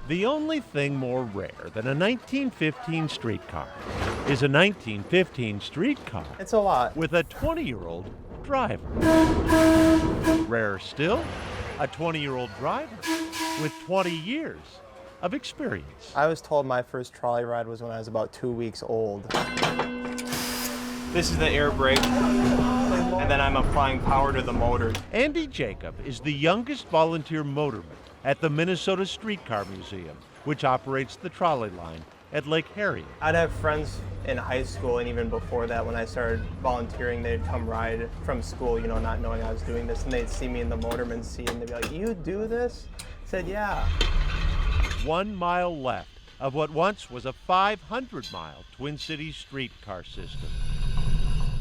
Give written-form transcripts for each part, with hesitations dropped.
The only thing more rare than a 1915 streetcar is a 1915 streetcar. It's a lot. With a 20-year-old driver. Rarer still, a 20-year-old driver with 20 years of experience. I was told my first trolley ride was when I was about 2 weeks old. This is the air brake, and then I'm applying power to the motor. Andy Jacob is the youngest volunteer motorman at the Minnesota Streetcar Museum, which operates the trolley line at Lake Harriet. I'd have friends in high school, and even before that, when I started volunteering, they'd come ride from school, you know, not knowing I was doing this, and they'd see me in the motorman's seat, and they'd be like, "You do this?" I said, "Yeah." 1 mile left of what once was a 500-mile Twin Cities streetcar system.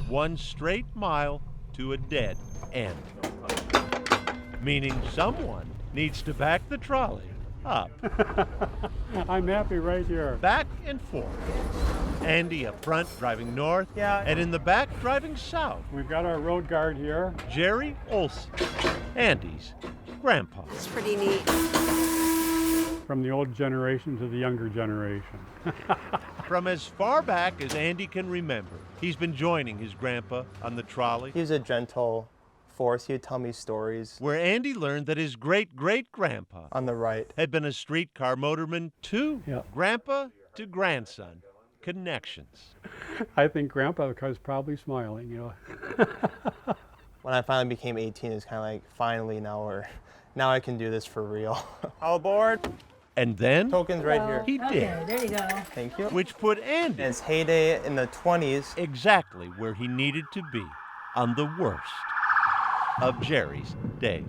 1 straight mile to a dead end. Meaning someone needs to back the trolley up. I'm happy right here. Back and forth. Andy up front driving north, and in the back driving south. We've got our road guard here. Jerry Olson, Andy's grandpa. It's pretty neat. From the old generation to the younger generation. From as far back as Andy can remember, he's been joining his grandpa on the trolley. He was a gentle force. He would tell me stories. Where Andy learned that his great-great-grandpa On the right. had been a streetcar motorman too. Yeah. Grandpa to grandson. Connections. I think Grandpa was probably smiling, you know. When I finally became 18, it was kind of like, finally, now I can do this for real. All aboard. And then Tokens right here. he did. Okay, there you go. Thank you. Which put Andy In its heyday in the 20s. exactly where he needed to be on the worst of Jerry's days.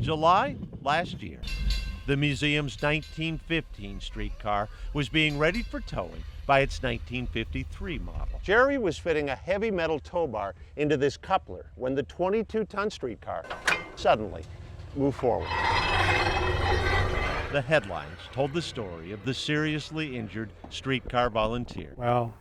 July last year, the museum's 1915 streetcar was being readied for towing by its 1953 model. Jerry was fitting a heavy metal tow bar into this coupler when the 22-ton streetcar suddenly moved forward. The headlines told the story of the seriously injured streetcar volunteer. Well,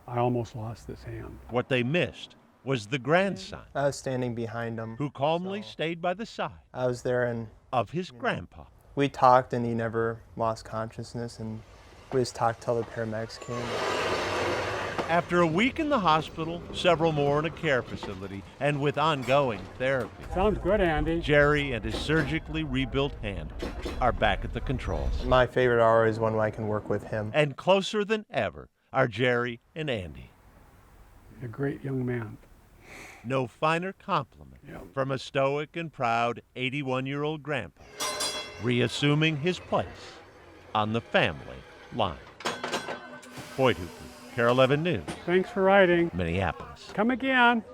I almost lost this hand. What they missed was the grandson, I was standing behind him. who calmly stayed by the side I was there, and of his grandpa. we talked, and he never lost consciousness, and we just talked till the paramedics came. After a week in the hospital, several more in a care facility, and with ongoing therapy, Sounds good, Andy. Jerry and his surgically rebuilt hand are back at the controls. My favorite hour is when I can work with him. And closer than ever are Jerry and Andy. A great young man. No finer compliment Yeah. from a stoic and proud 81-year-old grandpa, reassuming his place on the family line. Boyd Huppert, KARE 11 News, Thanks for riding. Minneapolis. Come again.